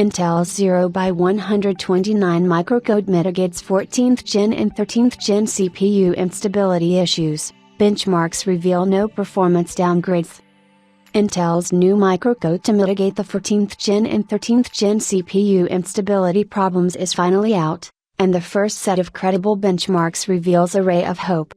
Intel's 0x129 microcode mitigates 14th Gen and 13th Gen CPU instability issues. Benchmarks reveal no performance downgrades. Intel's new microcode to mitigate the 14th Gen and 13th Gen CPU instability problems is finally out, and the first set of credible benchmarks reveals a ray of hope.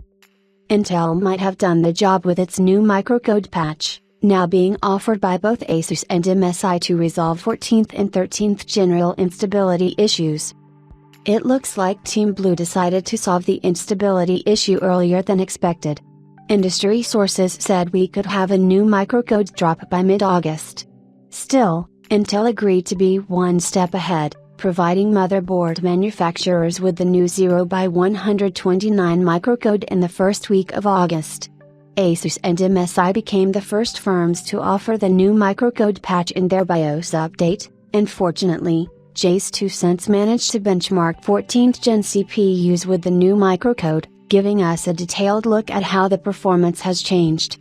Intel might have done the job with its new microcode patch, now being offered by both ASUS and MSI to resolve 14th and 13th general instability issues. It looks like Team Blue decided to solve the instability issue earlier than expected. Industry sources said we could have a new microcode drop by mid-August. Still, Intel agreed to be one step ahead, providing motherboard manufacturers with the new 0x129 microcode in the first week of August. ASUS and MSI became the first firms to offer the new microcode patch in their BIOS update, and fortunately, Jay's 2 cents managed to benchmark 14th Gen CPUs with the new microcode, giving us a detailed look at how the performance has changed.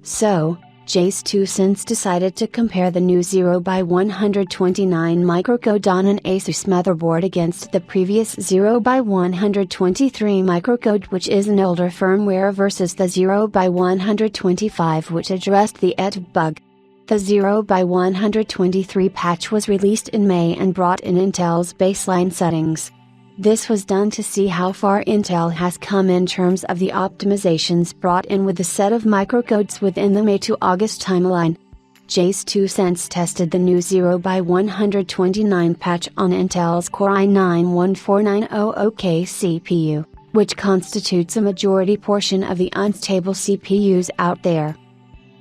So, Jay's 2 cents decided to compare the new 0x129 microcode on an ASUS motherboard against the previous 0x123 microcode, which is an older firmware, versus the 0x125, which addressed the ET bug. The 0x123 patch was released in May and brought in Intel's baseline settings. This was done to see how far Intel has come in terms of the optimizations brought in with the set of microcodes within the May to August timeline. Jay's 2 cents tested the new 0x129 patch on Intel's Core i9-14900K CPU, which constitutes a majority portion of the unstable CPUs out there.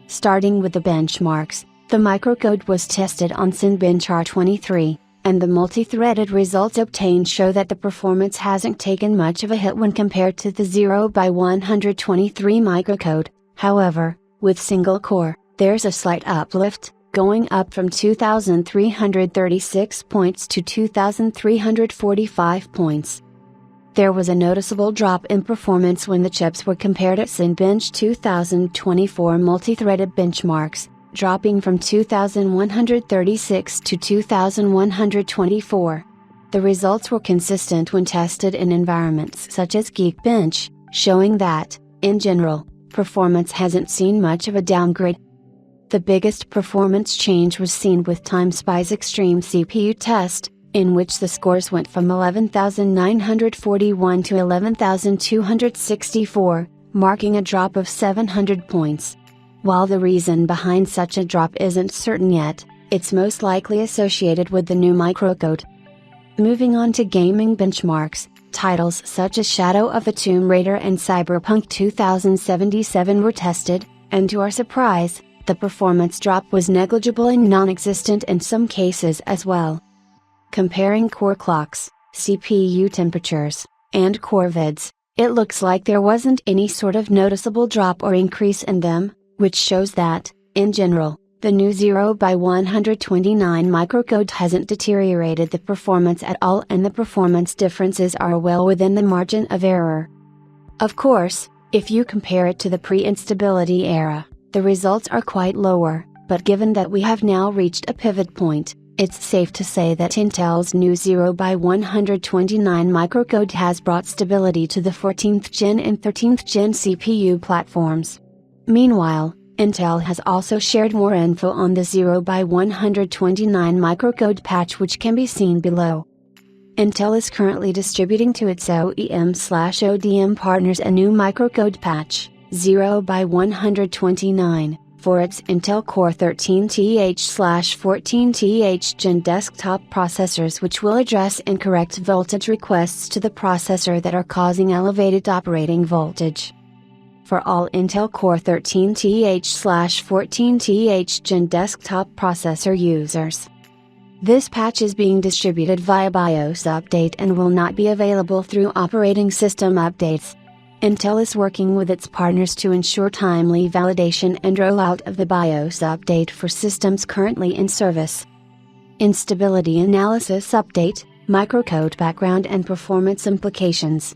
Starting with the benchmarks, the microcode was tested on Cinebench R23. And the multi-threaded results obtained show that the performance hasn't taken much of a hit when compared to the 0x123 microcode. However, with single core, there's a slight uplift, going up from 2,336 points to 2,345 points. There was a noticeable drop in performance when the chips were compared at Cinebench 2024 multi-threaded benchmarks, dropping from 2,136 to 2,124. The results were consistent when tested in environments such as Geekbench, showing that, in general, performance hasn't seen much of a downgrade. The biggest performance change was seen with TimeSpy's Extreme CPU test, in which the scores went from 11,941 to 11,264, marking a drop of 700 points. While the reason behind such a drop isn't certain yet, it's most likely associated with the new microcode. Moving on to gaming benchmarks, titles such as Shadow of the Tomb Raider and Cyberpunk 2077 were tested, and to our surprise, the performance drop was negligible and non-existent in some cases as well. Comparing core clocks, CPU temperatures, and core vids, it looks like there wasn't any sort of noticeable drop or increase in them, which shows that, in general, the new 0x129 microcode hasn't deteriorated the performance at all, and the performance differences are well within the margin of error. Of course, if you compare it to the pre-instability era, the results are quite lower, but given that we have now reached a pivot point, it's safe to say that Intel's new 0x129 microcode has brought stability to the 14th Gen and 13th Gen CPU platforms. Meanwhile, Intel has also shared more info on the 0x129 microcode patch, which can be seen below. Intel is currently distributing to its OEM/ODM partners a new microcode patch, 0x129, for its Intel Core 13TH/14TH Gen desktop processors, which will address incorrect voltage requests to the processor that are causing elevated operating voltage. For all Intel Core 13TH/14TH Gen desktop processor users. This patch is being distributed via BIOS update and will not be available through operating system updates. Intel is working with its partners to ensure timely validation and rollout of the BIOS update for systems currently in service. Instability Analysis Update, Microcode Background and Performance Implications.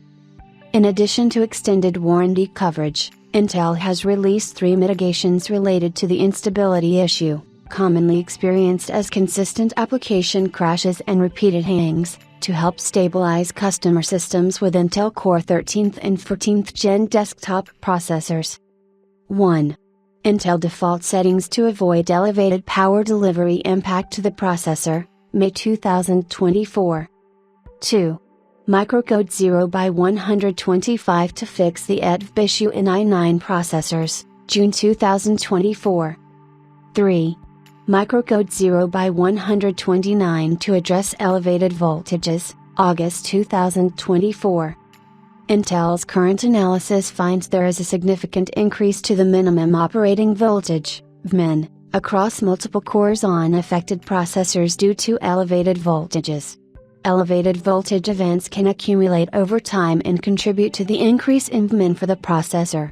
In addition to extended warranty coverage, Intel has released 3 mitigations related to the instability issue. commonly experienced as consistent application crashes and repeated hangs, to help stabilize customer systems with Intel Core 13th and 14th Gen desktop processors. 1. Intel default settings to avoid elevated power delivery impact to the processor, May 2024. 2. Microcode 0x125 to fix the EDV issue in i9 processors, June 2024. 3. Microcode 0x129 to address elevated voltages, August 2024. Intel's current analysis finds there is a significant increase to the minimum operating voltage, VMIN, across multiple cores on affected processors due to elevated voltages. Elevated voltage events can accumulate over time and contribute to the increase in VMIN for the processor.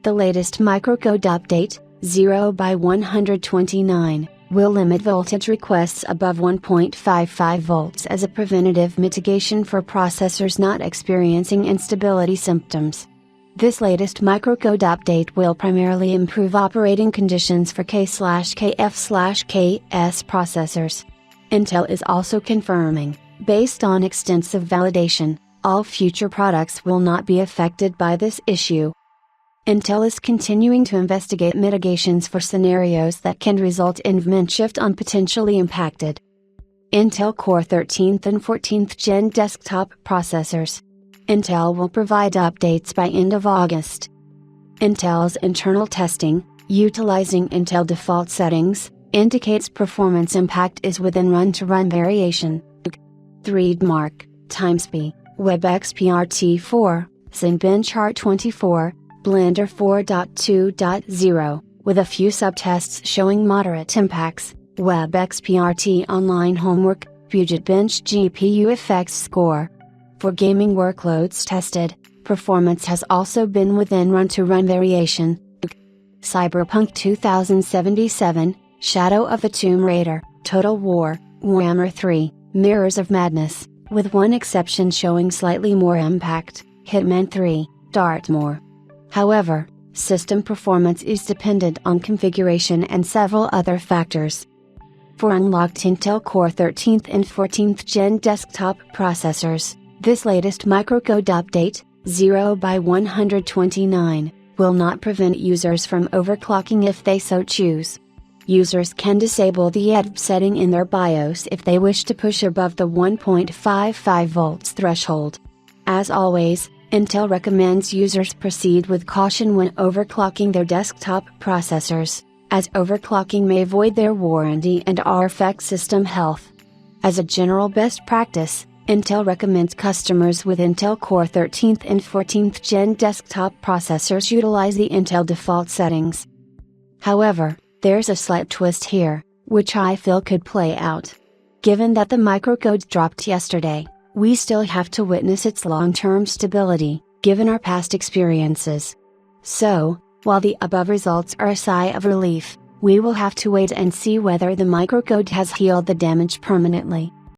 The latest microcode update, 0x129, will limit voltage requests above 1.55 volts as a preventative mitigation for processors not experiencing instability symptoms. This latest microcode update will primarily improve operating conditions for K/KF/KS processors. Intel is also confirming, based on extensive validation, all future products will not be affected by this issue. Intel is continuing to investigate mitigations for scenarios that can result in VMIN shift on potentially impacted Intel Core 13th and 14th Gen desktop processors. Intel will provide updates by end of August. Intel's internal testing, utilizing Intel default settings, indicates performance impact is within run-to-run variation. 3 Mark, Timespeed, WebXPRT4, Cinebench 24, Blender 4.2.0, with a few subtests showing moderate impacts, WebXPRT Online Homework, Puget Bench GPU Effects Score. For gaming workloads tested, performance has also been within run-to-run variation. Cyberpunk 2077, Shadow of the Tomb Raider, Total War, Warhammer 3, Mirrors of Madness, with one exception showing slightly more impact, Hitman 3, Dartmoor. However, system performance is dependent on configuration and several other factors. For unlocked Intel Core 13th and 14th Gen desktop processors, this latest microcode update, 0x129, will not prevent users from overclocking if they so choose. Users can disable the EDV setting in their BIOS if they wish to push above the 1.55 volts threshold. As always, Intel recommends users proceed with caution when overclocking their desktop processors, as overclocking may void their warranty and or affect system health. As a general best practice, Intel recommends customers with Intel Core 13th and 14th Gen desktop processors utilize the Intel default settings. However, there's a slight twist here, which I feel could play out. Given that the microcode dropped yesterday, we still have to witness its long-term stability, given our past experiences. So, while the above results are a sigh of relief, we will have to wait and see whether the microcode has healed the damage permanently.